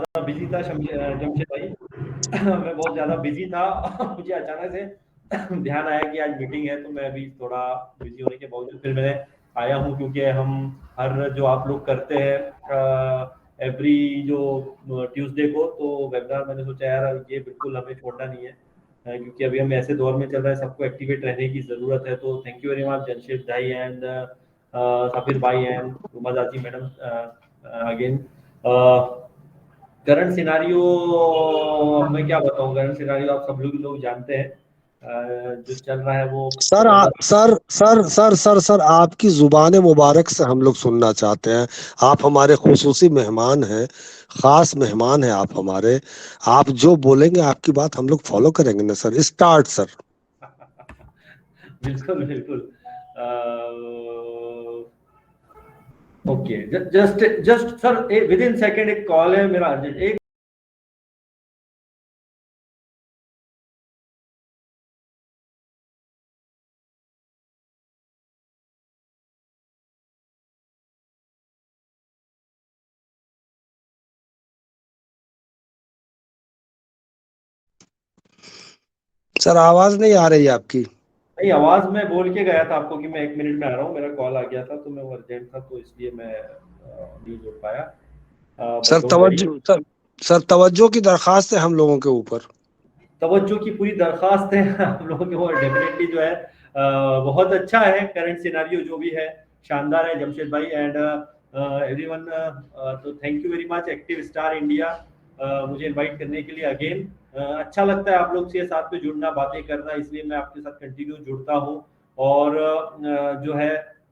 ज़्यादा बिजी था जमशेद भाई। मैं बहुत ज़्यादा बिजी था। मुझे अचानक से ध्यान आया कि आज मीटिंग है, तो मैं अभी थोड़ा बिजी होने के बावजूद फिर मैंने आया हूँ, क्योंकि हम हर जो आप लोग करते हैं एवरी जो ट्यूसडे को, तो वेबिनार मैंने सोचा यार ये बिल्कुल हमें छोड़ना नहीं है, क्योंकि अभी हम ऐसे दौर में चल रहे हैं, सबको एक्टिवेट रहने की ज़रूरत है। तो thank you very much Jamshed भाई एंड साबिर भाई and Umajati madam again. Current scenario मैं क्या बताऊं, करंट सिनारियो आप सब लोग जानते हैं। जो चल रहा है वो सर सर आपकी जुबान मुबारक से हम लोग सुनना चाहते हैं। आप हमारे खुसूसी मेहमान हैं, खास मेहमान हैं आप हमारे। आप जो बोलेंगे आपकी बात हम लोग फॉलो करेंगे ना सर। Start sir. बिल्कुल बिल्कुल। Okay, just just sir with in second एक कॉल है मेरा अर्जेंट, एक सर आवाज नहीं आ रही आपकी। नहीं, आवाज मैं बोल के गया था आपको कि मैं 1 मिनट में आ रहा हूँ, मेरा कॉल आ गया था तो मैं वो अर्जेंट था, तो इसलिए मैं नहीं जुड़ पाया। Sir but don't worry. तवज्जो सर तवज्जो की दरखास्त है हम लोगों के ऊपर। तवज्जो की पूरी दरखास्त है हम लोगों की, वो डेफिनेटली जो है बहुत अच्छा है करंट सिनारियो जो भी है, शानदार है जमशेद भाई एंड एवरीवन। तो thank you very much active star India, मुझे इनवाइट करने के लिए अगेन। अच्छा लगता है आप लोग से साथ में जुड़ना, बातें करना, इसलिए मैं आपके साथ कंटिन्यू जुड़ता हूँ। और जो है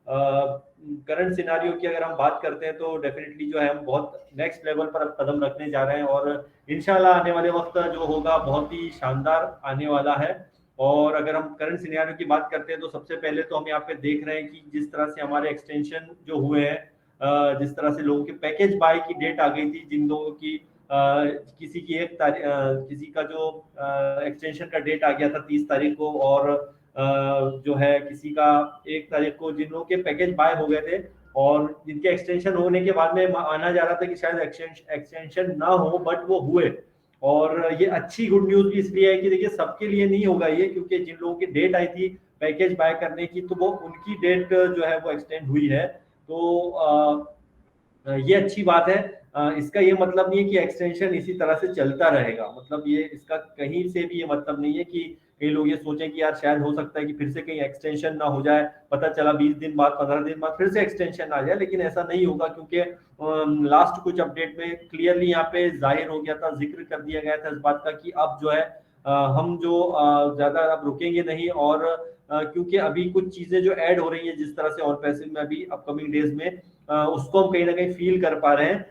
करंट सिनारियो की अगर हम बात करते हैं तो डेफिनेटली जो है हम बहुत नेक्स्ट लेवल पर अब कदम रखने जा रहे हैं, और इंशाल्लाह आने वाले वक्त जो होगा बहुत ही शानदार आने वाला है। और अगर हम करंट सिनेरियो की बात करते हैं तो सबसे पहले तो हम यहाँ पे देख रहे हैं कि जिस तरह से हमारे एक्सटेंशन जो हुए हैं, जिस तरह से लोगों के पैकेज बाय की डेट आ गई थी, जिन लोगों की किसी की एक तारीख, किसी का जो एक्सटेंशन का डेट आ गया था 30 तारीख को, और जो है किसी का 1 तारीख को, जिन लोगों के पैकेज बाय हो गए थे और जिनके एक्सटेंशन होने के बाद में माना जा रहा था कि शायद एक्सटेंशन ना हो, बट वो हुए। और ये अच्छी गुड न्यूज भी इसलिए है कि देखिए सबके लिए नहीं होगा ये, क्योंकि जिन लोगों की डेट आई थी पैकेज बाय करने की, तो वो उनकी डेट जो है वो एक्सटेंड हुई है। तो ये अच्छी बात है। इसका ये मतलब नहीं है कि एक्सटेंशन इसी तरह से चलता रहेगा, मतलब ये इसका कहीं से भी ये मतलब नहीं है कि कई लोग ये सोचें कि यार शायद हो सकता है कि फिर से कहीं एक्सटेंशन ना हो जाए, पता चला 20 दिन बाद 15 दिन बाद फिर से एक्सटेंशन आ जाए, लेकिन ऐसा नहीं होगा, क्योंकि लास्ट कुछ अपडेट में क्लियरली यहाँ पे जाहिर हो गया था, जिक्र कर दिया गया था इस बात का कि अब जो है हम जो ज्यादा अब रुकेंगे नहीं। और क्योंकि अभी कुछ चीजें जो ऐड हो रही है जिस तरह से और पैसे में अभी अपकमिंग डेज में, उसको हम कहीं ना कहीं फील कर पा रहे हैं।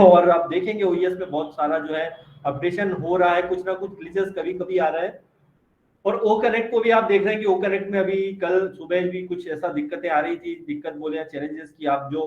और आप देखेंगे ओईएस में बहुत सारा जो है अपडेशन हो रहा है, कुछ ना कुछ ग्लिचेस कभी कभी आ रहा है। और ओ कनेक्ट को भी आप देख रहे हैं कि ओ कनेक्ट में अभी कल सुबह भी कुछ ऐसा दिक्कतें आ रही थी, दिक्कत बोले या चैलेंजेस की, आप जो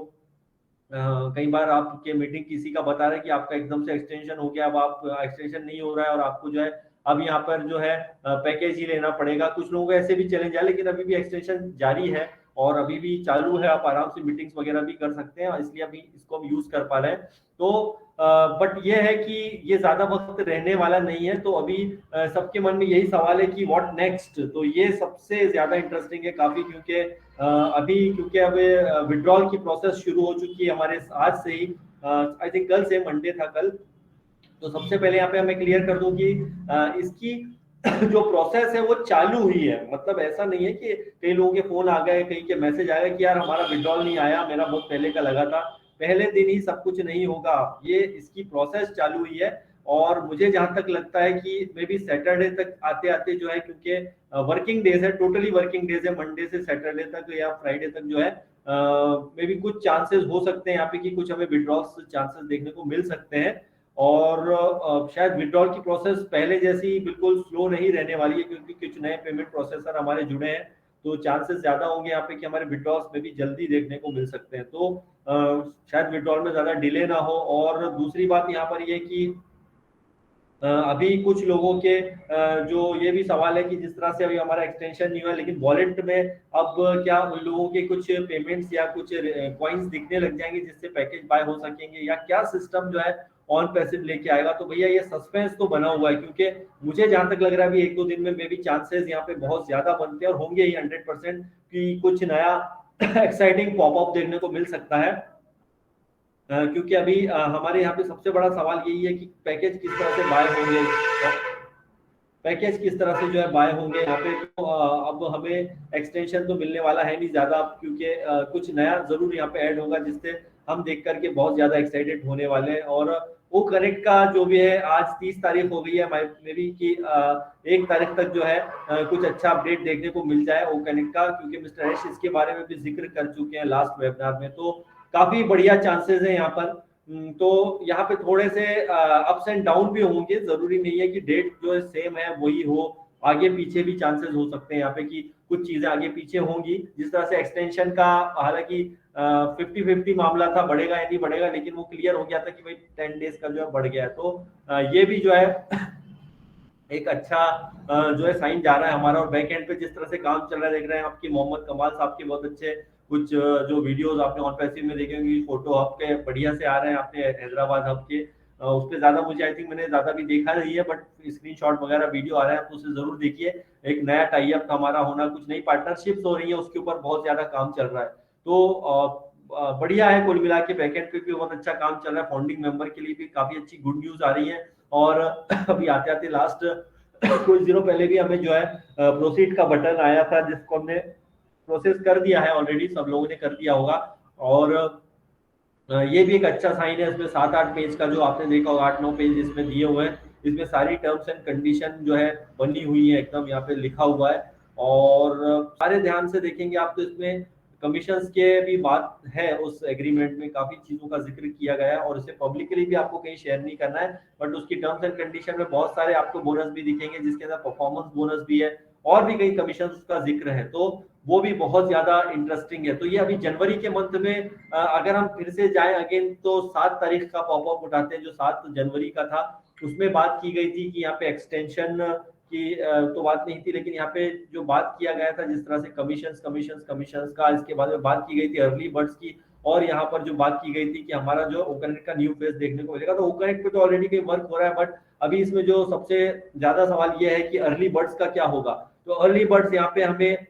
कई बार आपके मीटिंग किसी का बता रहे हैं कि आपका एकदम से एक्सटेंशन हो गया, अब आप एक्सटेंशन नहीं हो रहा है और आपको जो है अब यहाँ पर जो है पैकेज ही लेना पड़ेगा। कुछ लोगों को ऐसे भी चैलेंज है, लेकिन अभी भी एक्सटेंशन जारी है और अभी भी चालू है, आप आराम से मीटिंग्स वगैरह भी कर सकते हैं, इसलिए अभी इसको हम यूज कर पा रहे हैं। तो बट ये है कि ये ज्यादा वक्त रहने वाला नहीं है, तो अभी सबके मन में यही सवाल है कि व्हाट नेक्स्ट। तो ये सबसे ज्यादा इंटरेस्टिंग है काफी, क्योंकि अभी क्योंकि अब विड्रॉल की प्रोसेस शुरू हो चुकी है हमारे आज से ही, आई थिंक कल से, मंडे था कल। तो सबसे पहले यहाँ पे मैं क्लियर कर दूं कि इसकी जो प्रोसेस है वो चालू हुई है, मतलब ऐसा नहीं है कि कई लोगों के फोन आ गए, कहीं के मैसेज आया कि यार हमारा विड्रॉल नहीं आया, मेरा बहुत पहले का लगा था। पहले दिन ही सब कुछ नहीं होगा, ये इसकी प्रोसेस चालू हुई है। और मुझे जहां तक लगता है कि मे बी सैटरडे तक आते आते जो है, क्योंकि वर्किंग डेज है, टोटली वर्किंग डेज है, मंडे से सैटरडे तक या फ्राइडे तक जो है, मे बी कुछ चांसेस हो सकते हैं यहाँ पे कि कुछ हमें विड्रॉल्स चांसेस देखने को मिल सकते हैं। और शायद विड्रॉल की प्रोसेस पहले जैसी बिल्कुल स्लो नहीं रहने वाली है, क्योंकि कुछ नए पेमेंट प्रोसेसर हमारे जुड़े हैं, तो चांसेस ज्यादा होंगे यहाँ पे कि हमारे विड्रॉल्स में भी जल्दी देखने को मिल सकते हैं। तो शायद विड्रॉल में ज्यादा डिले ना हो। और दूसरी बात यहाँ पर ये कि अभी कुछ लोगों के जो ये भी सवाल है कि जिस तरह से अभी हमारा एक्सटेंशन नहीं हुआ, लेकिन वॉलेट में अब क्या उन लोगों के कुछ पेमेंट्स या कुछ कॉइन्स दिखने लग जाएंगे जिससे पैकेज बाय हो सकेंगे, या क्या सिस्टम जो है ऑन पैसिव लेके आएगा। तो भैया ये सस्पेंस तो बना हुआ है, क्योंकि मुझे जहां तक लग रहा है अभी 1-2 दिन में मे भी चांसेस यहाँ पे बहुत ज्यादा बनते हैं और होंगे ही 100% कि कुछ नया एक्साइटिंग पॉपअप देखने को मिल सकता है। क्योंकि अभी हमारे यहाँ पे सबसे बड़ा सवाल यही है कि पैकेज किस तरह से बाय होंगे, पैकेज किस तरह से जो है बाय होंगे यहाँ पे। तो अब हमें एक्सटेंशन तो मिलने वाला है नहीं ज्यादा, क्योंकि कुछ नया जरूर यहाँ पे ऐड होगा जिससे हम देख करके बहुत ज्यादा एक्साइटेड होने वाले हैं। और वो कनेक्ट का जो भी है, आज 30 तारीख हो गई है मे बी कि 1 तारीख तक जो है कुछ अच्छा अपडेट देखने को मिल जाए वो कनेक्ट का, क्योंकि मिस्टर ऐश इसके बारे में भी जिक्र कर चुके हैं लास्ट वेबिनार में। तो काफी बढ़िया चांसेस है यहाँ पर। तो यहाँ पे थोड़े से अप्स एंड डाउन भी होंगे, जरूरी नहीं है कि डेट जो है सेम है वही हो, आगे पीछे भी चांसेस हो सकते हैं यहाँ पे कि कुछ चीजें आगे पीछे होंगी। जिस तरह से एक्सटेंशन का हालांकि 50-50 मामला था, बढ़ेगा या नहीं बढ़ेगा, लेकिन वो क्लियर हो गया था कि भाई 10 डेज का जो है बढ़ गया है। तो ये भी जो है एक अच्छा जो है साइन जा रहा है हमारा। और बैक एंड पे जिस तरह से काम चल रहा है, देख रहे हैं आपकी मोहम्मद कमाल साहब के बहुत अच्छे कुछ जो वीडियोस आपने ऑन पैसिव में देखे होंगे, फोटो हब के बढ़िया से आ रहे हैं आपने हैदराबाद हब के। उस पर ज्यादा मुझे आई थिंक मैंने ज्यादा भी देखा नहीं है, बट स्क्रीनशॉट वगैरह वीडियो आ रहे हैं तो उसे जरूर देखिए। एक नया टाई अप हमारा होना, कुछ नई पार्टनरशिप्स हो रही है, उसके ऊपर बहुत ज्यादा काम चल रहा है। तो बढ़िया है, कुल मिला के बैकएंड पे भी बहुत अच्छा काम चल रहा है। फाउंडिंग मेंबर के लिए भी काफी अच्छी गुड न्यूज आ रही है। और अभी आते आते लास्ट कुछ दिनों पहले भी हमें जो है प्रोसीड का बटन आया था, जिसको हमने प्रोसेस कर दिया है ऑलरेडी, सब लोगों ने कर दिया होगा। और ये भी एक अच्छा साइन है। इसमें 7-8 पेज का जो आपने देखा होगा, 8-9 पेज इसमें दिए हुए हैं, इसमें सारी टर्म्स एंड कंडीशन जो है बनी हुई है, एकदम यहाँ पे लिखा हुआ है। और सारे ध्यान से देखेंगे आप तो इसमें कमीशंस के भी बात है, उस एग्रीमेंट में काफी चीजों का जिक्र किया गया है। और इसे पब्लिकली भी आपको कहीं शेयर नहीं करना है, बट उसकी टर्म्स एंड कंडीशन में बहुत सारे आपको बोनस भी दिखेंगे, जिसके अंदर परफॉर्मेंस बोनस भी है और भी कई कमीशन का जिक्र है। तो वो भी बहुत ज्यादा इंटरेस्टिंग है। तो ये अभी जनवरी के मंथ में अगर हम फिर से जाएं अगेन, तो 7 तारीख का पॉपअप उठाते हैं जो 7 जनवरी का था। उसमें बात की गई थी कि यहाँ पे एक्सटेंशन की तो बात नहीं थी, लेकिन यहाँ पे जो बात किया गया था जिस तरह से कमीशंस का, इसके बाद में बात की गई थी अर्ली बर्ड्स की। और यहाँ पर जो बात की गई थी कि हमारा जो ओकनेक्ट का न्यू फेस देखने को मिलेगा। तो ओकनेक्ट पे तो ऑलरेडी कहीं वर्क हो रहा है, बट अभी इसमें जो सबसे ज्यादा सवाल ये है कि अर्ली बर्ड्स का क्या होगा। तो अर्ली बर्ड्स यहाँ पे हमें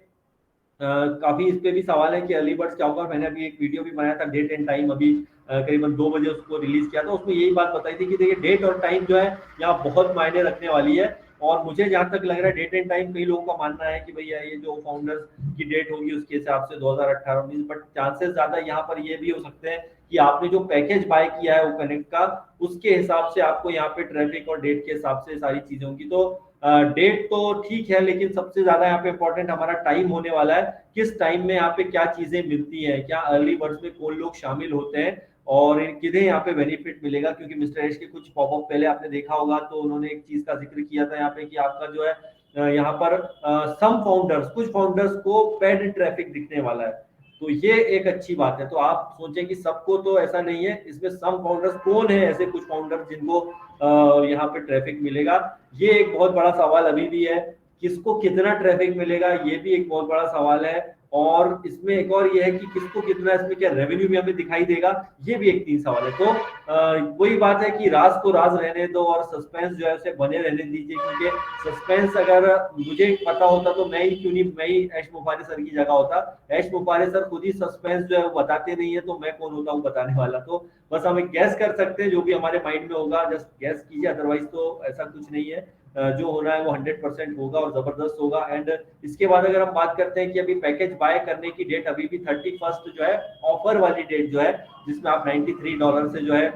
काफी इस पे भी सवाल है कि अर्ली बर्ड्स क्या होगा। मैंने अभी एक वीडियो भी बनाया था, डेट एंड टाइम, अभी करीबन 2 बजे उसको रिलीज किया था। उसमें यही बात बताई थी कि देखिए डेट और टाइम जो है यहाँ बहुत मायने रखने वाली है। और मुझे जहां तक लग रहा है डेट एंड टाइम, कई लोगों का मानना है कि भैया ये जो फाउंडर्स की डेट होगी उसके हिसाब से 2018-19, बट चांसेस ज्यादा यहाँ पर ये भी हो सकते हैं कि आपने जो पैकेज बाय किया है वो कनेक्ट का, उसके हिसाब से आपको यहाँ पे ट्रैफिक और डेट के हिसाब से सारी चीजें होंगी। तो डेट तो ठीक है, लेकिन सबसे ज्यादा यहाँ पे इंपॉर्टेंट हमारा टाइम होने वाला है। किस टाइम में यहाँ पे क्या चीजें मिलती हैं, क्या अर्ली बर्ड्स में कौन लोग शामिल होते हैं और किन्हें यहाँ पे बेनिफिट मिलेगा। क्योंकि मिस्टर एश के कुछ पॉपअप पहले आपने देखा होगा, तो उन्होंने एक चीज का जिक्र किया था यहाँ पे कि आपका जो है यहाँ पर सम फाउंडर्स, कुछ फाउंडर्स को पेड ट्रैफिक दिखने वाला है। तो ये एक अच्छी बात है। तो आप सोचें कि सबको तो ऐसा नहीं है, इसमें सम फाउंडर्स कौन है, ऐसे कुछ फाउंडर्स जिनको यहाँ पे ट्रैफिक मिलेगा। ये एक बहुत बड़ा सवाल अभी भी है। किसको कितना ट्रैफिक मिलेगा, ये भी एक बहुत बड़ा सवाल है। और इसमें एक और ये है कि किसको कितना, इसमें क्या रेवेन्यू भी हमें दिखाई देगा, ये भी एक 3 सवाल है। तो वही बात है कि राज को राज रहने दो और सस्पेंस जो है उसे बने रहने दीजिए। क्योंकि सस्पेंस अगर मुझे पता होता तो मैं ही क्यों नहीं, मैं ही ऐश मुफारी सर की जगह होता। ऐश मुफारी सर खुद ही सस्पेंस जो है वो बताते नहीं है, तो मैं कौन होता हूँ बताने वाला। तो बस हम एक गैस कर सकते हैं, जो भी हमारे माइंड में होगा जस्ट गैस कीजिए, अदरवाइज तो ऐसा कुछ नहीं है। जो होना है वो 100% होगा और जबरदस्त होगा। एंड इसके बाद अगर हम बात करते हैं कि अभी पैकेज बाय करने की डेट अभी भी 31 जो है ऑफर वाली डेट जो है, जिसमें आप $93 से जो है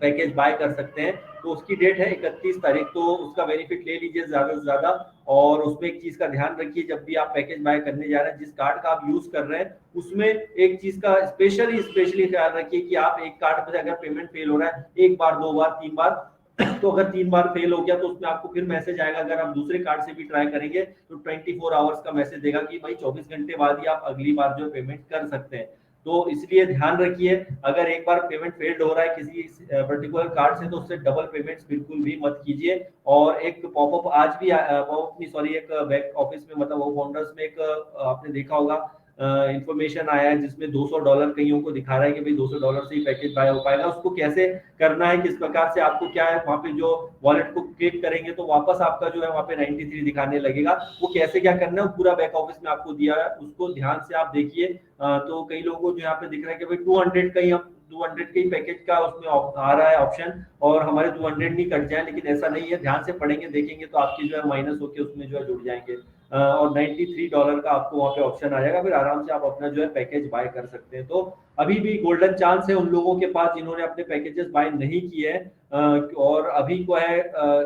पैकेज बाय कर सकते हैं, तो उसकी डेट है 31 तारीख। तो उसका बेनिफिट ले लीजिए ज्यादा से ज्यादा। और उसमें एक चीज का ध्यान रखिए, जब भी आप पैकेज बाय करने जा रहे हैं, जिस कार्ड का आप यूज कर रहे हैं उसमें एक चीज का स्पेशली ख्याल रखिए कि आप एक कार्ड पर अगर पेमेंट फेल हो रहा है 1 बार 2 बार 3 बार, तो अगर 3 बार फेल हो गया तो उसमें आपको फिर मैसेज आएगा। अगर आप दूसरे कार्ड से भी ट्राई करेंगे तो 24 आवर्स का मैसेज देगा कि भाई 24 घंटे बाद ही आप अगली बार जो पेमेंट कर सकते हैं। तो इसलिए ध्यान रखिए, अगर एक बार पेमेंट फेल्ड हो रहा है किसी पर्टिकुलर कार्ड से, तो उससे डबल पेमेंट्स बिल्कुल भी मत कीजिए। और एक पॉपअप आज भी पॉपअप नहीं सॉरी, एक बैक ऑफिस में मतलब वो फाउंडर्स में एक आपने देखा होगा इंफॉर्मेशन आया है जिसमें $200 कईयों को दिखा रहा है कि भाई $200 से ही पैकेज बाय हो पाएगा, उसको कैसे करना है, किस प्रकार से आपको क्या है वहाँ पे जो वॉलेट को क्लिक करेंगे तो वापस आपका जो है वहाँ पे 93 दिखाने लगेगा, वो कैसे क्या करना है पूरा बैक ऑफिस में आपको दिया है, उसको ध्यान से आप देखिए। तो कई लोगों को जो यहाँ पे दिख रहा है कि भाई 200 का ही हम 200 के ही पैकेज का उसमें आ रहा है ऑप्शन और हमारे 200 नहीं कट जाए, लेकिन ऐसा नहीं है, ध्यान से पढ़ेंगे देखेंगे तो आपकी जो है माइनस होके उसमें जो है जुड़ जाएंगे और $93 का आपको वहाँ पे ऑप्शन आ जाएगा, फिर आराम से आप अपना जो है पैकेज बाय कर सकते हैं। तो अभी भी गोल्डन चांस है उन लोगों के पास जिन्होंने अपने पैकेजेस बाय नहीं किए हैं और अभी को है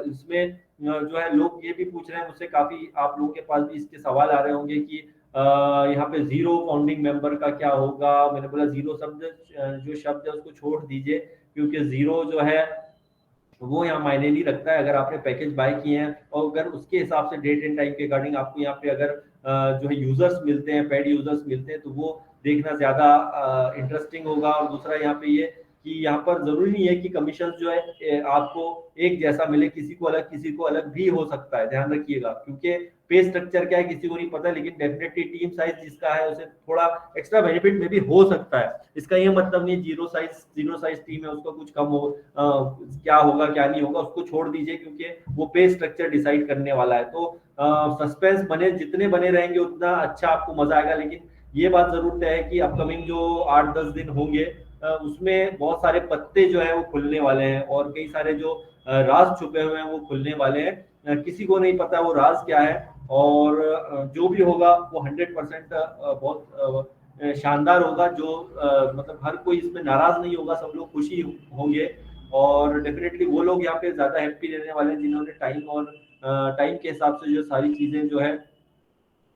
इसमें जो है लोग ये भी पूछ रहे हैं मुझसे, काफी आप लोगों के पास भी इसके सवाल आ रहे होंगे कि यहाँ पे जीरो फाउंडिंग मेंबर का क्या होगा। मैंने बोला जीरो शब्द जो शब्द है उसको छोड़ दीजिए, क्योंकि जीरो जो है वो यहाँ मायने नहीं रखता है। अगर आपने पैकेज बाय किए हैं और अगर उसके हिसाब से डेट एंड टाइम के अकॉर्डिंग आपको यहाँ पे अगर जो है यूजर्स मिलते हैं, पेड यूजर्स मिलते हैं, तो वो देखना ज्यादा इंटरेस्टिंग होगा। और दूसरा यहाँ पे ये कि यहाँ पर जरूरी नहीं है कि कमीशन जो है आपको एक जैसा मिले, किसी को अलग भी हो सकता है, ध्यान रखिएगा, क्योंकि पे स्ट्रक्चर क्या है किसी को नहीं पता, लेकिन डेफिनेटली टीम साइज जिसका है उसे थोड़ा एक्स्ट्रा बेनिफिट में भी हो सकता है। इसका ये मतलब नहीं जीरो साइज टीम है उसका कुछ कम हो क्या होगा क्या नहीं होगा उसको छोड़ दीजिए, क्योंकि वो पे स्ट्रक्चर डिसाइड करने वाला है। तो सस्पेंस बने जितने बने रहेंगे उतना अच्छा आपको मजा आएगा। लेकिन ये बात जरूर तय है कि अपकमिंग जो 8-10 दिन होंगे उसमें बहुत सारे पत्ते जो है वो खुलने वाले हैं और कई सारे जो राज छुपे हुए हैं वो खुलने वाले हैं। किसी को नहीं पता वो राज क्या है, और जो भी होगा वो 100% बहुत शानदार होगा। जो मतलब हर कोई इसमें नाराज नहीं होगा, सब लोग खुशी होंगे और डेफिनेटली वो लोग यहाँ पे ज्यादा हैप्पी रहने वाले हैं जिन्होंने टाइम और टाइम के हिसाब से जो सारी चीजें जो है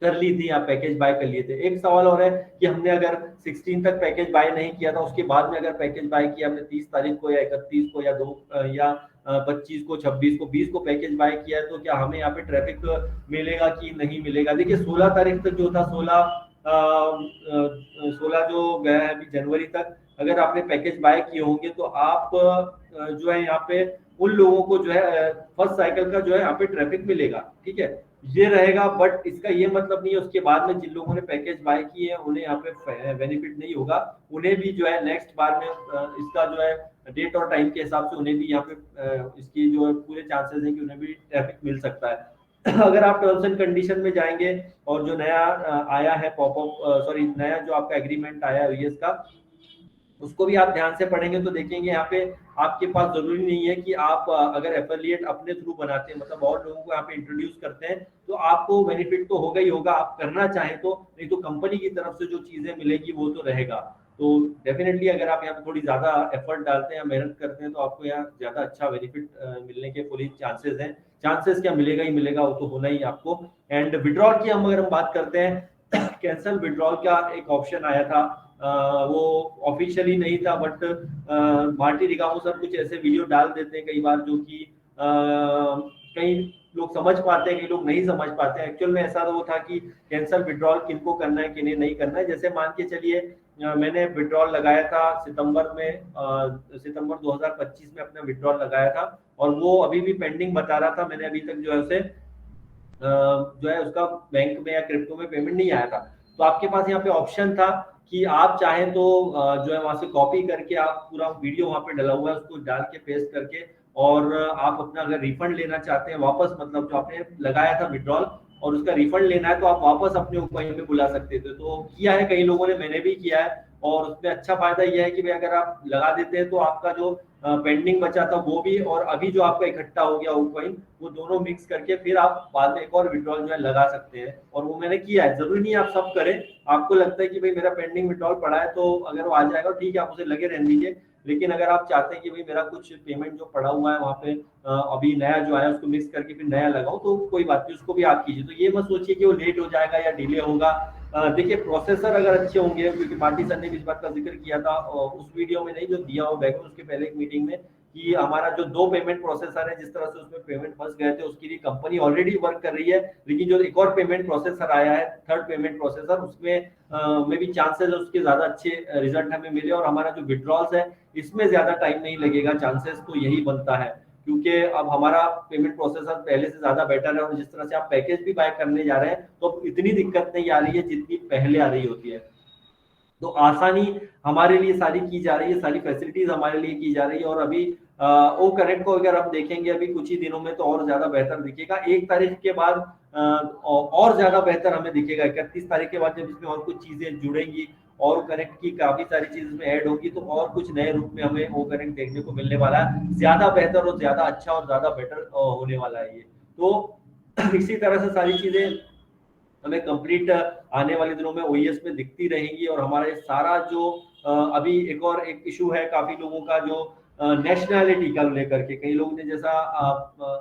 कर ली थी या पैकेज बाय कर लिए थे। एक सवाल और है कि हमने अगर 16 तक पैकेज बाय नहीं किया था, उसके बाद में अगर पैकेज बाय किया हमने 30 तारीख को या 31 को या 25 को, 26 को, 20 को पैकेज बाय किया है, तो क्या हमें यहाँ पे ट्रैफिक मिलेगा कि नहीं मिलेगा। देखिए 16 तारीख तक जो था 16 जो गया है अभी जनवरी तक, अगर आपने पैकेज बाय किए होंगे तो आप जो है यहाँ पे उन लोगों को जो है फर्स्ट साइकिल का जो है यहाँ पे ट्रैफिक मिलेगा, ठीक है, ये रहेगा। बट इसका ये मतलब नहीं है उसके बाद में जिन लोगों ने पैकेज बाय किए हैं उन्हें यहाँ पे बेनिफिट नहीं होगा, उन्हें भी जो है नेक्स्ट बार में इसका जो है डेट और टाइम के हिसाब से उन्हें भी यहाँ पे इसकी जो है पूरे चांसेस हैं कि उन्हें भी ट्रैफिक मिल सकता है। अगर आप टर्म्स एंड कंडीशन में जाएंगे और जो नया आया है पॉपअप सॉरी नया जो आपका एग्रीमेंट आया है यूएस का, उसको भी आप ध्यान से पढ़ेंगे तो देखेंगे यहाँ पे आपके पास जरूरी नहीं है कि आप अगर एफिलिएट अपने थ्रू बनाते हैं, मतलब और लोगों को यहाँ पे इंट्रोड्यूस करते हैं, तो आपको बेनिफिट तो होगा ही होगा, आप करना चाहें तो, नहीं तो कंपनी की तरफ से जो चीजें मिलेगी वो तो रहेगा। तो डेफिनेटली अगर आप यहाँ पे थोड़ी ज्यादा एफर्ट डालते हैं, मेहनत करते हैं, तो आपको यहाँ ज्यादा अच्छा बेनिफिट मिलने के पूरी चांसेस हैं। चांसेस क्या मिलेगा ही मिलेगा, वो तो होना ही आपको। एंड विड्रॉल की अगर हम बात करते हैं, कैंसल विड्रॉल का एक ऑप्शन आया था, वो ऑफिशियली नहीं था, बट मार्टी रिगामो सर कुछ ऐसे वीडियो डाल देते हैं कई बार जो कि कई लोग समझ पाते हैं, कई लोग नहीं समझ पाते हैं। एक्चुअल में ऐसा तो वो था कि कैंसल विड्रॉल किनको करना है किन्हें नहीं करना है। जैसे मान के चलिए मैंने विड्रॉल लगाया था सितंबर 2025 में अपना विड्रॉल लगाया था और वो अभी भी पेंडिंग बता रहा था, मैंने अभी तक जो है उसे जो है उसका बैंक में या क्रिप्टो में पेमेंट नहीं आया था। तो आपके पास यहाँ पे ऑप्शन था कि आप चाहें तो जो है वहां से कॉपी करके आप पूरा वीडियो वहां पे डला हुआ है उसको डाल के पेस्ट करके, और आप अपना अगर रिफंड लेना चाहते हैं वापस, मतलब जो आपने लगाया था विड्रॉल और उसका रिफंड लेना है, तो आप वापस अपने कॉइन पे बुला सकते थे। तो किया है कई लोगों ने, मैंने भी किया है, और उसमें अच्छा फायदा यह है कि भाई अगर आप लगा देते हैं तो आपका जो पेंडिंग बचा था वो भी, और अभी जो आपका इकट्ठा हो गया वो कॉइन, वो दोनों मिक्स करके फिर आप बाद में एक और विड्रॉल जो है लगा सकते हैं। और वो मैंने किया है, जरूरी नहीं आप सब करें। आपको लगता है कि भाई मेरा पेंडिंग विड्रॉल पड़ा है तो अगर वो आ जाएगा ठीक है, आप उसे लगे रहने दीजिए। लेकिन अगर आप चाहते हैं कि भाई मेरा कुछ पेमेंट जो पड़ा हुआ है वहाँ पे अभी नया जो आया उसको मिक्स करके फिर नया लगाओ, तो कोई बात नहीं, उसको भी आप कीजिए। तो ये मत सोचिए कि वो लेट हो जाएगा या डिले होगा। देखिए प्रोसेसर अगर अच्छे होंगे, क्योंकि मार्टी सर ने भी इस बात का जिक्र किया था उस वीडियो में नहीं जो दिया हो बैक उसके पहले एक मीटिंग में, कि हमारा जो 2 पेमेंट प्रोसेसर है, जिस तरह से उसमें पेमेंट फंस गए थे उसके लिए कंपनी ऑलरेडी वर्क कर रही है, लेकिन जो एक और पेमेंट प्रोसेसर आया है, थर्ड पेमेंट प्रोसेसर, उसमें में भी चांसेस है उसके ज्यादा अच्छे रिजल्ट हमें मिले, और हमारा जो विड्रॉल्स है इसमें ज्यादा टाइम नहीं लगेगा, चांसेस तो यही बनता है। क्योंकि अब हमारा पेमेंट प्रोसेसर पहले से ज्यादा बेटर है, और जिस तरह से आप पैकेज भी बाय करने जा रहे हैं तो इतनी दिक्कत नहीं आ रही है जितनी पहले आ रही होती है। तो आसानी हमारे लिए सारी की जा रही है, सारी फैसिलिटीज हमारे लिए की जा रही है। और अभी ओ कनेक्ट को अगर आप देखेंगे अभी कुछ ही दिनों में तो और ज्यादा बेहतर दिखेगा। 1 तारीख के बाद और ज्यादा बेहतर हमें दिखेगा। 31 तारीख के बाद जब इसमें और कुछ चीजें जुड़ेंगी और कनेक्ट की काफी सारी चीज में ऐड होगी तो और कुछ नए रूप में हमें ओ कनेक्ट देखने को मिलने वाला है, ज्यादा बेहतर और ज्यादा अच्छा और ज्यादा बेटर होने वाला है ये। तो इसी तरह से सारी चीजें हमें कंप्लीट आने वाले दिनों में ओईएस में दिखती रहेंगी। और हमारा ये सारा जो अभी एक इशू है काफी लोगों का, जो नेशनैलिटी का लेकर के कई लोगों ने, जैसा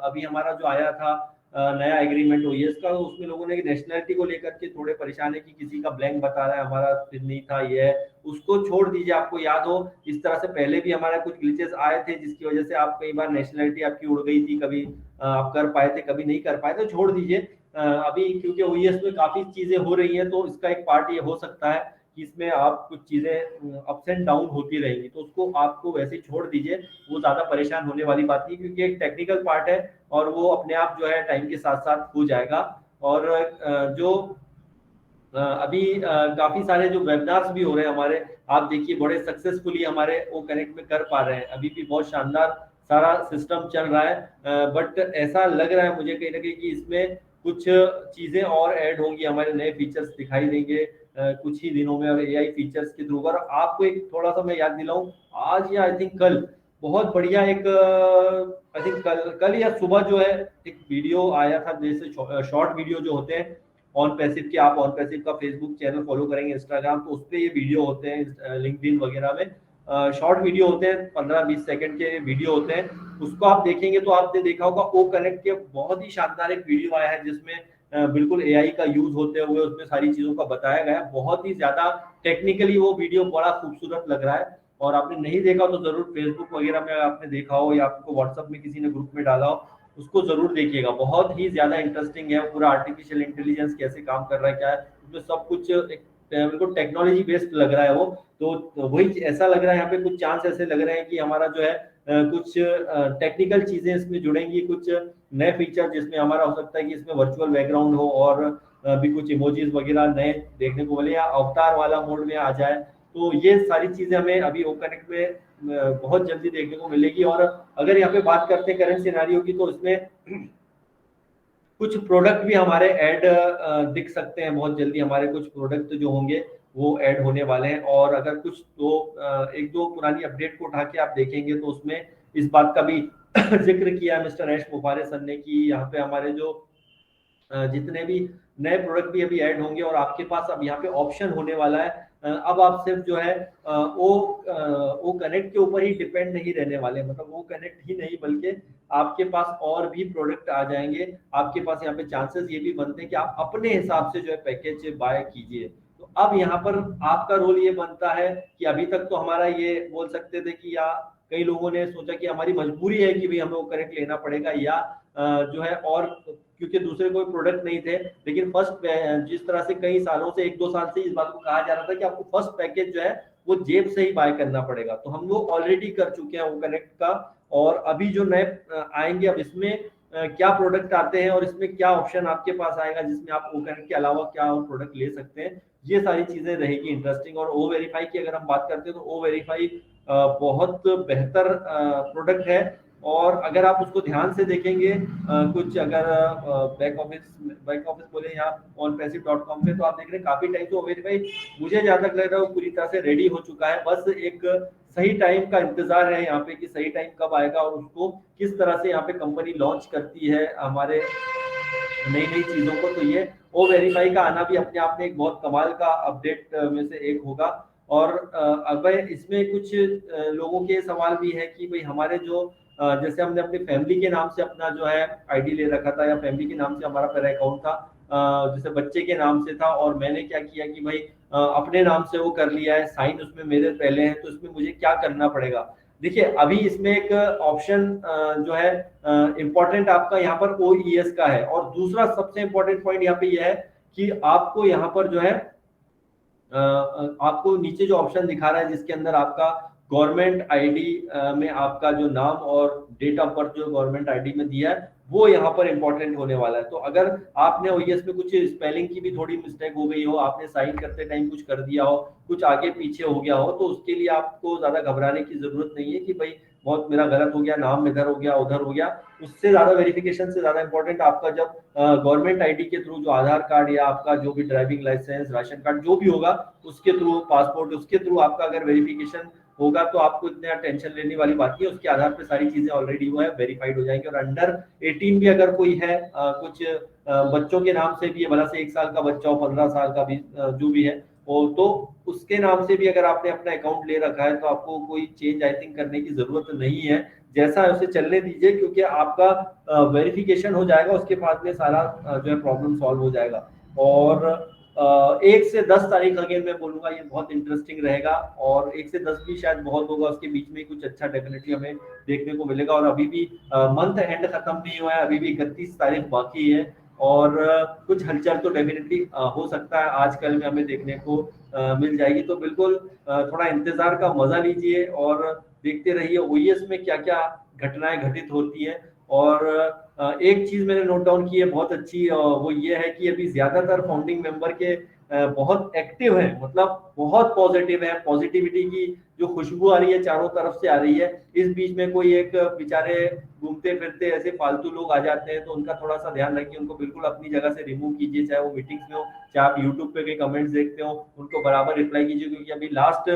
अभी हमारा जो आया था नया एग्रीमेंट ओईएस का, उसमें लोगों ने नेशनैलिटी को लेकर के थोड़े परेशान है कि किसी का ब्लैंक बता रहा है, हमारा फिर नहीं था, ये है। उसको छोड़ दीजिए। आपको याद हो इस तरह से पहले भी हमारा कुछ ग्लिचेस आए थे जिसकी वजह से आप कई बार नेशनैलिटी आपकी उड़ गई थी, कभी आप कर पाए थे कभी नहीं कर पाए, तो छोड़ दीजिए। अभी क्योंकि ओईएस में काफी चीजें हो रही हैं तो इसका एक पार्ट ये हो सकता है कि इसमें आप कुछ चीजें अप्स एंड डाउन होती रहेंगी, तो उसको आपको वैसे ही छोड़ दीजिए। वो ज्यादा परेशान होने वाली बात नहीं, क्योंकि एक टेक्निकल पार्ट है और वो अपने आप जो है टाइम के साथ साथ हो जाएगा। और जो अभी काफी सारे जो वेबिनार्स भी हो रहे हैं हमारे, आप देखिए बड़े सक्सेसफुली हमारे वो कनेक्ट में कर पा रहे हैं। अभी भी बहुत शानदार सारा सिस्टम चल रहा है। बट ऐसा लग रहा है मुझे कहीं ना कहीं कि इसमें कुछ चीजें और ऐड होंगी, हमारे नए फीचर्स दिखाई देंगे कुछ ही दिनों में एआई फीचर्स के थ्रू। और आपको एक थोड़ा सा मैं याद दिलाऊं, आज या आई थिंक कल बहुत बढ़िया एक आई थिंक कल या सुबह जो है एक वीडियो आया था, जैसे शॉर्ट वीडियो जो होते हैं ऑन पैसिव के, आप ऑन पैसिव का फेसबुक चैनल फॉलो करेंगे, इंस्टाग्राम, तो उस पर ये वीडियो होते हैं, लिंक्डइन वगैरह में शॉर्ट वीडियो होते हैं, 15-20 सेकंड के वीडियो होते हैं। उसको आप देखेंगे तो आपने देखा होगा ओ कनेक्ट के बहुत ही शानदार एक वीडियो आया है जिसमें बिल्कुल एआई का यूज होते हुए उसमें सारी चीजों का बताया गया है। बहुत ही ज्यादा टेक्निकली वो वीडियो बड़ा खूबसूरत लग रहा है। और आपने नहीं देखा तो जरूर फेसबुक वगैरह में आपने देखा हो या आपको व्हाट्सएप में किसी ने ग्रुप में डाला हो, उसको जरूर देखिएगा। बहुत ही ज्यादा इंटरेस्टिंग है। पूरा आर्टिफिशियल इंटेलिजेंस कैसे काम कर रहा है, क्या है उसमें सब कुछ एक बिल्कुल टेक्नोलॉजी बेस्ड लग रहा है वो। तो वही ऐसा लग रहा है यहाँ पे कुछ चांस ऐसे लग रहे हैं कि हमारा जो है कुछ टेक्निकल चीजें इसमें जुड़ेंगी, कुछ नए फीचर जिसमें हमारा हो सकता है कि इसमें वर्चुअल बैकग्राउंड हो और भी कुछ इमोजीज वगैरह नए देखने को मिले या अवतार वाला मोड में आ जाए। तो ये सारी चीजें हमें अभी ओ कनेक्ट में बहुत जल्दी देखने को मिलेगी। और अगर यहाँ पे बात करते हैं करंट सिनेरियो की, तो इसमें कुछ प्रोडक्ट भी हमारे ऐड दिख सकते हैं बहुत जल्दी। हमारे कुछ प्रोडक्ट जो होंगे वो ऐड होने वाले हैं। और अगर कुछ तो एक दो पुरानी अपडेट को उठा के आप देखेंगे तो उसमें इस बात का भी जिक्र किया मिस्टर ऐश मुफारे सर ने कि यहाँ पे हमारे जो जितने भी नए प्रोडक्ट भी अभी ऐड होंगे और आपके पास अब यहाँ पे ऑप्शन होने वाला है। अब आप सिर्फ जो है वो कनेक्ट के ऊपर ही डिपेंड नहीं रहने वाले, मतलब वो कनेक्ट ही नहीं बल्कि आपके पास और भी प्रोडक्ट आ जाएंगे। आपके पास यहाँ पे चांसेस ये भी बनते हैं कि आप अपने हिसाब से जो है पैकेज बाय कीजिए। तो अब यहाँ पर आपका रोल ये बनता है कि अभी तक तो हमारा ये बोल सकते थे कि या कई लोगों ने सोचा कि हमारी मजबूरी है कि भाई हमें वो कनेक्ट लेना पड़ेगा, या जो है और क्योंकि दूसरे कोई प्रोडक्ट नहीं थे। लेकिन फर्स्ट जिस तरह से कई सालों से 1-2 साल से इस बात को कहा जा रहा था कि आपको फर्स्ट पैकेज जो है वो जेब से ही बाय करना पड़ेगा, तो हम वो ऑलरेडी कर चुके हैं वो कनेक्ट का। और अभी जो नए आएंगे अब इसमें क्या प्रोडक्ट आते हैं और इसमें क्या ऑप्शन आपके पास आएगा जिसमें आप ओ कनेक्ट के अलावा क्या और प्रोडक्ट ले सकते हैं, ये सारी चीजें रहेगी इंटरेस्टिंग। और ओ वेरीफाई की अगर हम बात करते हैं तो ओ वेरीफाई बहुत बेहतर प्रोडक्ट है। और अगर आप उसको ध्यान से देखेंगे कुछ अगर बैक ऑफिस बोले या onpassive.com पे, तो आप देख रहे हैं काफी टाइम से वेरीफाई मुझे जहां तक लग रहा है वो पूरी तरह से रेडी हो चुका है। बस एक सही टाइम का इंतजार है यहाँ पे कि सही टाइम कब आएगा और उसको किस तरह से यहाँ पे कंपनी लॉन्च करती है हमारे नई नई चीजों को। तो ये ओ वेरीफाई का आना भी अपने आप में एक बहुत कमाल का अपडेट में से एक होगा। और अब इसमें कुछ लोगों के सवाल भी है कि भाई हमारे जो जैसे हमने अपनी फैमिली के नाम से अपना जो है आईडी ले रखा था या फैमिली के नाम से हमारा पहला अकाउंट था, जैसे बच्चे के नाम से था, और मैंने क्या किया कि भाई अपने नाम से वो कर लिया है, साइन उसमें मेरे पहले हैं, तो इसमें मुझे क्या करना पड़ेगा। देखिए अभी इसमें एक ऑप्शन जो है इम्पोर्टेंट आपका यहाँ पर OES का है। और दूसरा सबसे इम्पोर्टेंट पॉइंट यहाँ पे यह है कि आपको यहाँ पर जो है आपको नीचे जो ऑप्शन दिखा रहा है जिसके अंदर आपका गवर्नमेंट आईडी में आपका जो नाम और डेट ऑफ बर्थ जो गवर्नमेंट आईडी में दिया है वो यहाँ पर इंपॉर्टेंट होने वाला है। तो अगर आपने ओईएस में कुछ स्पेलिंग की भी थोड़ी मिस्टेक हो गई हो, आपने साइन करते टाइम कुछ कर दिया हो, कुछ आगे पीछे हो गया हो, तो उसके लिए आपको ज्यादा घबराने की जरूरत नहीं है कि भाई बहुत मेरा गलत हो गया, नाम इधर हो गया उधर हो गया। उससे ज्यादा वेरिफिकेशन से ज्यादा इंपॉर्टेंट आपका जब गवर्नमेंट आईडी के थ्रू जो आधार कार्ड या आपका जो भी ड्राइविंग लाइसेंस, राशन कार्ड जो भी होगा उसके थ्रू, पासपोर्ट उसके थ्रू आपका अगर वेरिफिकेशन होगा तो आपको इतना टेंशन लेने वाली बात नहीं है। उसके आधार पे सारी चीजें ऑलरेडी वो है वेरीफाइड हो जाएंगी। और अंडर 18 भी अगर कोई है, कुछ बच्चों के नाम से भी है, भला से 1 साल का बच्चा हो, 15 साल का भी जो भी है वो, तो उसके नाम से भी अगर आपने अपना अकाउंट ले रखा है तो आपको कोई चेंज आई थिंक करने की जरूरत नहीं है। जैसा है उसे चलने दीजिए, क्योंकि आपका वेरिफिकेशन हो जाएगा उसके बाद में सारा जो है प्रॉब्लम सॉल्व हो जाएगा। और 1 से 10 तारीख अगेन मैं बोलूंगा ये बहुत इंटरेस्टिंग रहेगा, और 1 से 10 भी शायद बहुत होगा, उसके बीच में कुछ अच्छा डेफिनेटली हमें देखने को मिलेगा। और अभी भी मंथ एंड खत्म नहीं हुआ है, अभी भी 31 तारीख बाकी है, और कुछ हलचल तो डेफिनेटली हो सकता है आज कल में हमें देखने को मिल जाएगी। तो बिल्कुल थोड़ा इंतजार का मजा लीजिए और देखते रहिए ओईएस में क्या क्या घटनाएं घटित होती है। और एक चीज मैंने नोट डाउन की है बहुत अच्छी, वो ये है कि अभी ज्यादातर फाउंडिंग मेंबर के बहुत एक्टिव है, मतलब बहुत पॉजिटिव है, पॉजिटिविटी की जो खुशबू आ रही है चारों तरफ से आ रही है। इस बीच में कोई एक बेचारे घूमते फिरते ऐसे फालतू लोग आ जाते हैं तो उनका थोड़ा सा ध्यान रखिए, उनको बिल्कुल अपनी जगह से रिमूव कीजिए, चाहे वो मीटिंग्स में हो, चाहे आप यूट्यूब पे कोई कमेंट्स देखते हो उनको बराबर रिप्लाई कीजिए। क्योंकि अभी लास्ट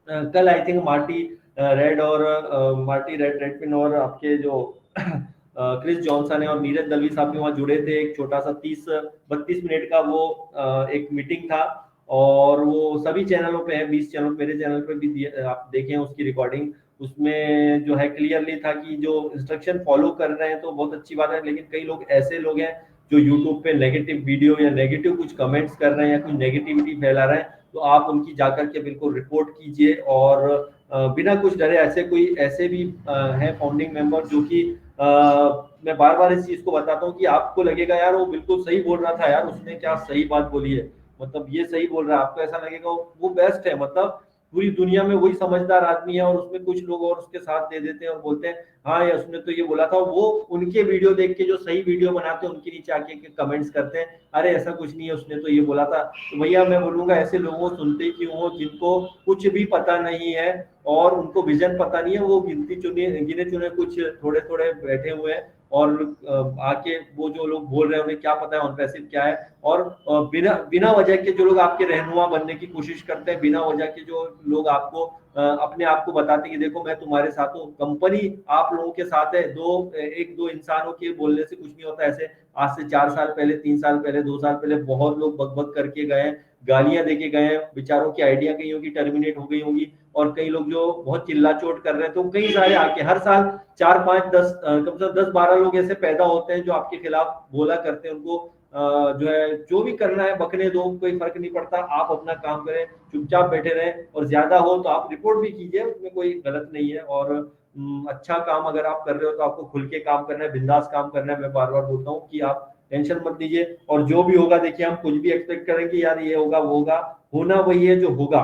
कल आई थिंक मार्टी रेड और मार्टी रेडपिन और आपके जो क्रिस जॉनसन है और नीरज दलवी साहब भी वहां जुड़े थे। एक छोटा सा 30-32 मिनट का वो एक मीटिंग था, और वो सभी चैनलों पे है, 20 चैनल मेरे चैनल पे भी आप देखें उसकी रिकॉर्डिंग। उसमें जो है क्लियरली था कि जो इंस्ट्रक्शन फॉलो कर रहे हैं तो बहुत अच्छी बात है, लेकिन कई लोग ऐसे लोग हैं जो यूट्यूब पे नेगेटिव वीडियो या नेगेटिव कुछ कमेंट्स कर रहे हैं या कुछ नेगेटिविटी फैला रहे हैं, तो आप उनकी जाकर के बिल्कुल रिपोर्ट कीजिए। और बिना कुछ डरे, ऐसे कोई ऐसे भी हैं फाउंडिंग मेंबर जो कि मैं बार बार इस चीज को बताता हूँ कि आपको लगेगा यार वो बिल्कुल सही बोल रहा था, यार उसने क्या सही बात बोली है, मतलब ये सही बोल रहा है, आपको ऐसा लगेगा वो बेस्ट है, मतलब पूरी दुनिया में वही समझदार आदमी है। और उसमें कुछ लोग और उसके साथ दे देते हैं और बोलते हैं हाँ यार उसने तो ये बोला था। वो उनके वीडियो देख के जो सही वीडियो बनाते हैं उनके नीचे आके कमेंट्स करते हैं अरे ऐसा कुछ नहीं है उसने तो ये बोला था। तो भैया मैं बोलूंगा ऐसे लोगों को सुनते क्यों हो जिनको कुछ भी पता नहीं है और उनको विजन पता नहीं है, वो गिने चुने कुछ थोड़े थोड़े बैठे हुए हैं, और आके वो जो लोग बोल रहे हैं उन्हें क्या पता है ऑन पैसिव क्या है। और बिना बिना वजह के जो लोग आपके रहनुमा बनने की कोशिश करते हैं, बिना वजह के जो लोग आपको अपने आप को बताते हैं कि देखो मैं तुम्हारे साथ हूँ, कंपनी आप लोगों के साथ है, एक दो इंसानों के बोलने से कुछ नहीं होता। ऐसे आज से 4 साल पहले, 3 साल पहले, 2 साल पहले बहुत लोग बकबक करके गए, गालियां देके गए, बेचारों की आइडिया कहीं होगी टर्मिनेट हो गई होंगी, और कई लोग जो बहुत चिल्ला चोट कर रहे हैं, तो कई सारे आके हर साल 4-5-10 कम से कम 10-12 लोग ऐसे पैदा होते हैं जो आपके खिलाफ बोला करते हैं। उनको जो है जो भी करना है बकने दो, कोई फर्क नहीं पड़ता, आप अपना काम करें, चुपचाप बैठे रहें, और ज्यादा हो तो आप रिपोर्ट भी कीजिए, उसमें कोई गलत नहीं है। और अच्छा काम अगर आप कर रहे हो तो आपको खुल के काम करना है, बिंदास काम करना है। मैं बार बार बोलता हूँ कि आप टेंशन मत लीजिए, और जो भी होगा देखिए हम कुछ भी एक्सपेक्ट करेंगे यार ये होगा वो होगा, होना वही है जो होगा।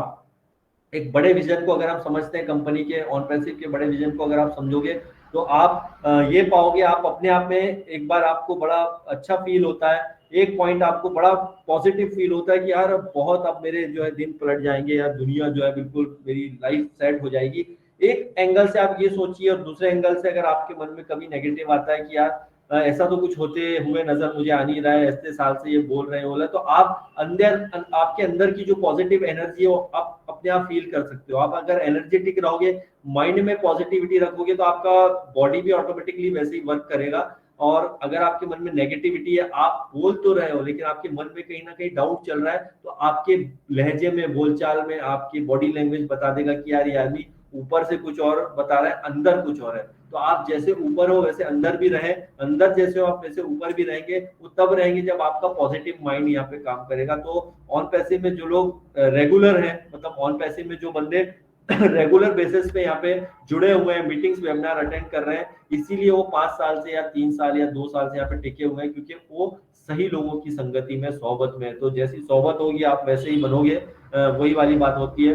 एक बड़े विजन को अगर आप समझते हैं, कंपनी के ऑन पैसिव के बड़े विजन को अगर आप समझोगे तो आप ये पाओगे, आप अपने आप में एक बार आपको बड़ा अच्छा फील होता है, एक पॉइंट आपको बड़ा पॉजिटिव फील होता है कि यार बहुत अब मेरे जो है दिन पलट जाएंगे, यार दुनिया जो है बिल्कुल मेरी लाइफ सेट हो जाएगी। एक एंगल से आप ये सोचिए, और दूसरे एंगल से अगर आपके मन में कभी नेगेटिव आता है कि यार ऐसा तो कुछ होते हुए नजर मुझे आ नहीं रहा है, ऐसे साल से ये बोल रहे हो, तो आप अंदर आपके अंदर की जो पॉजिटिव एनर्जी है वो आप अपने आप फील कर सकते हो। आप अगर एनर्जेटिक रहोगे, माइंड में पॉजिटिविटी रखोगे, तो आपका बॉडी भी ऑटोमेटिकली वैसे ही वर्क करेगा। और अगर आपके मन में नेगेटिविटी है, आप बोल तो रहे हो लेकिन आपके मन में कहीं ना कहीं डाउट चल रहा है, तो आपके लहजे में, बोलचाल में, आपकी बॉडी लैंग्वेज बता देगा कि यार ये आदमी ऊपर से कुछ और बता रहा है, अंदर कुछ और है। तो आप जैसे ऊपर हो वैसे अंदर भी रहे, अंदर जैसे हो आप वैसे ऊपर भी रहेंगे। वो तब रहेंगे जब आपका पॉजिटिव माइंड यहाँ पे काम करेगा। तो ऑन पैसिव में जो लोग रेगुलर हैं, मतलब ऑन पैसिव में जो बंदे रेगुलर बेसिस पे यहाँ पे जुड़े हुए हैं, मीटिंग्स वेबिनार अटेंड कर रहे हैं, इसीलिए वो 5 साल से या 3 साल या 2 साल से यहाँ पे टिके हुए हैं, क्योंकि वो सही लोगों की संगति में, सोहबत में। तो जैसी सोहबत होगी आप वैसे ही बनोगे, वही वाली बात होती है।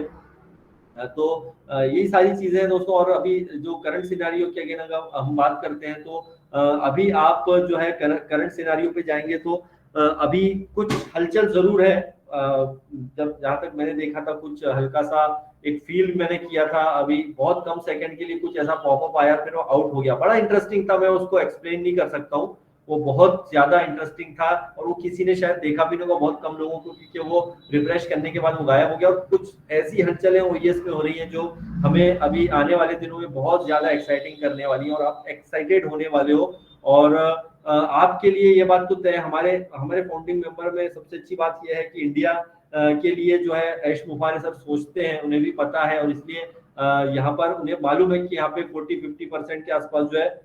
तो यही सारी चीजें हैं दोस्तों। और अभी जो करंट सिनेरियो की अगेन अगर हम बात करते हैं तो अभी आप जो है करंट सिनेरियो पे जाएंगे तो अभी कुछ हलचल जरूर है। जब जहां तक मैंने देखा था कुछ हल्का सा एक फील मैंने किया था, अभी बहुत कम सेकंड के लिए कुछ ऐसा पॉपअप आया फिर वो आउट हो गया, बड़ा इंटरेस्टिंग था, मैं उसको एक्सप्लेन नहीं कर सकता हूँ, वो बहुत ज्यादा इंटरेस्टिंग था और वो किसी ने शायद देखा भी नहीं होगा, बहुत कम लोगों को, क्योंकि वो रिफ्रेश करने के बाद वो गायब हो गया। और कुछ ऐसी हलचलें ओईएस में हो रही हैं जो हमें अभी आने वाले दिनों में बहुत ज्यादा एक्साइटिंग करने वाली है और आप एक्साइटेड होने वाले हो। और आपके लिए ये बात तो तय, हमारे हमारे फाउंडिंग मेंबर में सबसे अच्छी बात यह है कि इंडिया के लिए जो है ऐश मुफारे सब सोचते हैं, उन्हें भी पता है, और इसलिए यहाँ पर उन्हें मालूम है कि यहाँ पे 40-50% के आसपास जो है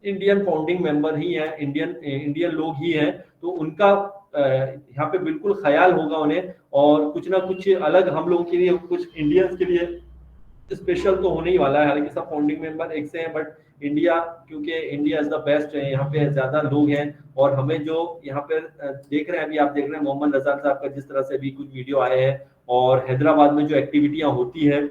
इंडियन फाउंडिंग मेंबर ही हैं, इंडियन इंडियन लोग ही हैं। तो उनका यहाँ पे बिल्कुल ख्याल होगा उन्हें, और कुछ ना कुछ अलग हम लोगों के लिए, कुछ इंडियंस के लिए स्पेशल तो होने ही वाला है। हालांकि सब फाउंडिंग मेंबर एक से हैं, बट इंडिया, क्योंकि इंडिया इज द बेस्ट है, यहाँ पे ज्यादा लोग हैं। और हमें जो यहाँ पे देख रहे हैं, अभी आप देख रहे हैं मोहम्मद रजा साहब का जिस तरह से अभी कुछ वीडियो आए हैं, और हैदराबाद में जो एक्टिविटियां होती है,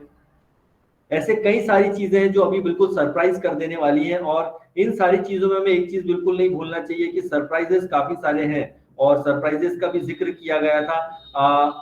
ऐसे कई सारी चीजें हैं जो अभी बिल्कुल सरप्राइज कर देने वाली हैं। और इन सारी चीजों में हमें एक चीज बिल्कुल नहीं भूलना चाहिए कि सरप्राइजेस काफी सारे हैं, और सरप्राइजेस का भी जिक्र किया गया था।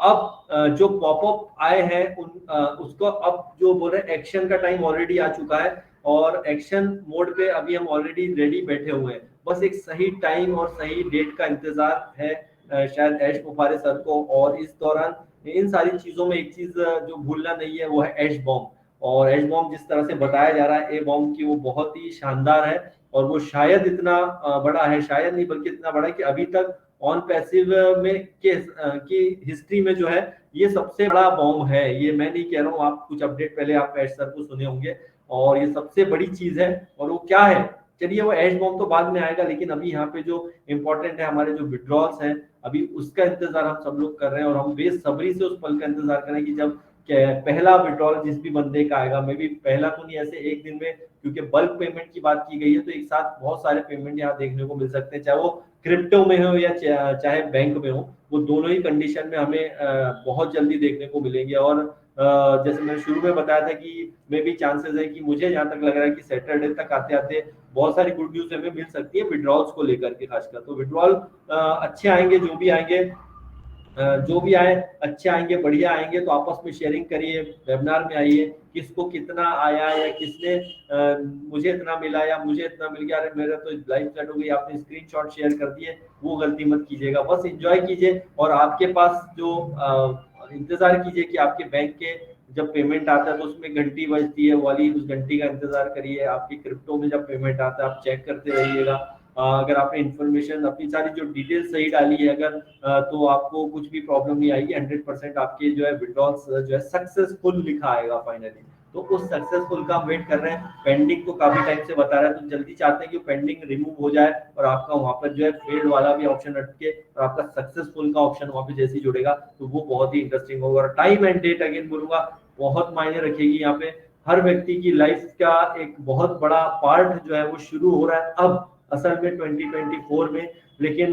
अब जो पॉपअप आए हैं उसको अब जो बोल रहे हैं, एक्शन का टाइम ऑलरेडी आ चुका है, और एक्शन मोड पे अभी हम ऑलरेडी रेडी बैठे हुए हैं। बस एक सही टाइम और सही डेट का इंतजार है शायद ऐश मुफारे सर को। और इस दौरान इन सारी चीजों में एक चीज जो भूलना नहीं है, वो है ऐश बॉम्ब। और एच बॉम्ब जिस तरह से बताया जा रहा है ए बॉम्ब की, वो बहुत ही शानदार है, और वो शायद इतना बड़ा है, शायद नहीं बल्कि इतना बड़ा है कि अभी तक ऑन पैसिव में की हिस्ट्री में जो है ये सबसे बड़ा बॉम्ब है। ये मैं नहीं कह रहा हूँ, आप कुछ अपडेट पहले आप एच सर को सुने होंगे, और ये सबसे बड़ी चीज है। और वो क्या है, चलिए वो एच बॉम्ब तो बाद में आएगा, लेकिन अभी यहाँ पे जो इम्पोर्टेंट है, हमारे जो विड्रॉल्स हैं, अभी उसका इंतजार हम सब लोग कर रहे हैं, और हम बेसब्री से उस पल का इंतजार कर रहे हैं कि जब पहला विड्रॉल जिस भी बंदे का आएगा, मे भी पहला तो नहीं, ऐसे एक दिन में, क्योंकि बल्क पेमेंट की बात की गई है, तो एक साथ बहुत सारे पेमेंट यहाँ देखने को मिल सकते हैं, चाहे वो क्रिप्टो में हो या चाहे बैंक में हो, वो दोनों ही कंडीशन में हमें बहुत जल्दी देखने को मिलेंगे। और जैसे मैंने शुरू में बताया था कि मे भी चांसेस है कि मुझे जहां तक लग रहा है कि सैटरडे तक आते आते बहुत सारी गुड न्यूज हमें मिल सकती है विड्रॉल्स को लेकर के, खासकर तो विड्रॉल अच्छे आएंगे, जो भी आएंगे, जो भी आए अच्छे आएंगे, बढ़िया आएंगे, तो आपस में शेयरिंग करिए, वेबिनार में आइए, किसको कितना आया, या किसने मुझे इतना मिला या मुझे इतना मिल गया, अरे मेरा तो लाइव चैट हो गई, आपने स्क्रीनशॉट शेयर कर दिए, वो गलती मत कीजिएगा, बस एंजॉय कीजिए। और आपके पास जो इंतजार कीजिए कि आपके बैंक के जब पेमेंट आता है तो उसमें घंटी बजती है, वाली उस घंटी का इंतजार करिए। आपकी क्रिप्टो में जब पेमेंट आता है आप चेक करते रहिएगा, अगर आपने इन्फॉर्मेशन अपनी सारी जो डिटेल सही डाली है अगर, तो आपको कुछ भी प्रॉब्लम नहीं आएगी। 100% आपके जो है विड्रॉल्स जो है सक्सेसफुल लिखा आएगा फाइनली। तो उस सक्सेसफुल का हम वेट कर रहे हैं। पेंडिंग को काफी टाइम से बता रहा है, तो जल्दी चाहते हैं कि पेंडिंग रिमूव हो जाए और आपका वहां पर जो है फेल्ड वाला भी ऑप्शन हटके और आपका सक्सेसफुल का ऑप्शन वहां पे जैसे ही जुड़ेगा, तो वो बहुत ही इंटरेस्टिंग होगा। और टाइम एंड डेट अगेन बोलूंगा बहुत मायने रखेगी यहाँ पे। हर व्यक्ति की लाइफ का एक बहुत बड़ा पार्ट जो है वो शुरू हो रहा है अब असल में 2024 में। लेकिन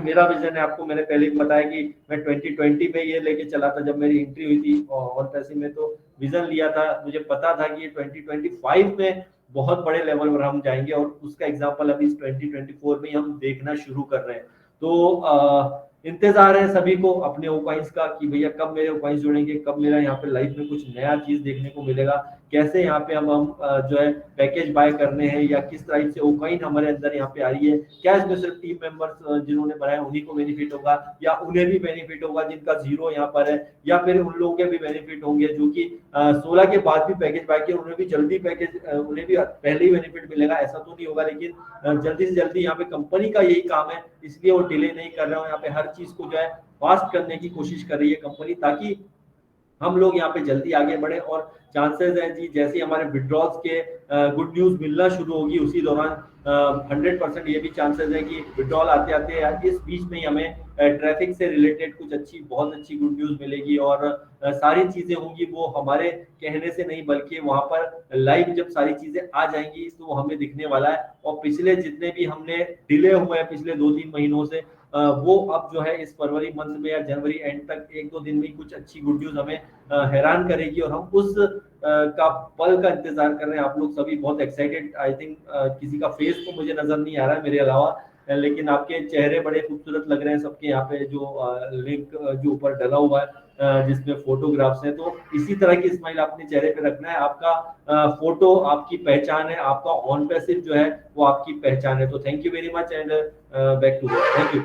मेरा विजन है, आपको मैंने पहले भी बताया कि मैं 2020 में ये लेके चला था, जब मेरी एंट्री हुई थी और पैसे में, तो विजन लिया था, मुझे पता था कि 2025 में बहुत बड़े लेवल पर हम जाएंगे, और उसका एग्जांपल अभी 2024 में हम देखना शुरू कर रहे हैं। तो इंतजार है सभी को अपने ओकाइंस का कि भैया कब मेरे ओकाइंस जुड़ेंगे, कब मेरा यहाँ पे लाइफ में कुछ नया चीज देखने को मिलेगा, कैसे यहाँ पे हम जो है पैकेज बाय करने हैं, या किस तरह से ओकाइन हमारे अंदर यहाँ पे आ रही है, क्या इसमें सिर्फ टीम मेंबर्स जिन्होंने बनाया उन्हीं को बेनिफिट होगा, या उन्हें भी बेनिफिट होगा जिनका जीरो यहाँ पर है, या फिर उन लोगों के भी बेनिफिट होंगे जो कि 16 के बाद भी पैकेज बाय किए, उन्हें भी जल्दी पैकेज, उन्हें भी पहले ही बेनिफिट मिलेगा, ऐसा तो नहीं होगा। लेकिन जल्दी से जल्दी यहाँ पे कंपनी का यही काम है, इसलिए वो डिले नहीं कर रहे हो, यहाँ पे हर चीज को जो है फास्ट करने की कोशिश कर रही है कंपनी, ताकि हम लोग यहाँ पे जल्दी आगे बढ़े। और चांसेस है जी, जैसे हमारे विड्रॉल्स के गुड न्यूज मिलना शुरू होगी, उसी दौरान 100% ये भी चांसेस है कि विड्रॉल आते आते इस बीच में ही हमें ट्रैफिक से रिलेटेड कुछ अच्छी, बहुत अच्छी गुड न्यूज मिलेगी। और सारी चीजें होंगी वो हमारे कहने से नहीं, बल्कि वहां पर लाइव जब सारी चीजें आ जाएंगी तो वो हमें दिखने वाला है। और पिछले जितने भी हमने डिले हुए हैं पिछले 2-3 महीनों से, वो अब जो है इस फरवरी मंथ में या जनवरी एंड तक 1-2 दिन में कुछ अच्छी गुड न्यूज हमें हैरान करेगी, और हम उस का पल का इंतजार कर रहे हैं। आप लोग सभी बहुत एक्साइटेड, आई थिंक किसी का फेस तो मुझे नजर नहीं आ रहा है मेरे अलावा, लेकिन आपके चेहरे बड़े खूबसूरत लग रहे हैं सबके। यहाँ पे जो लिंक जो ऊपर डला हुआ है जिसमें फोटोग्राफ्स हैं, तो इसी तरह की स्माइल अपने चेहरे पे रखना है। आपका फोटो आपकी पहचान है, आपका ऑन पैसिव जो है वो आपकी पहचान है। तो thank you very much and back to thank you.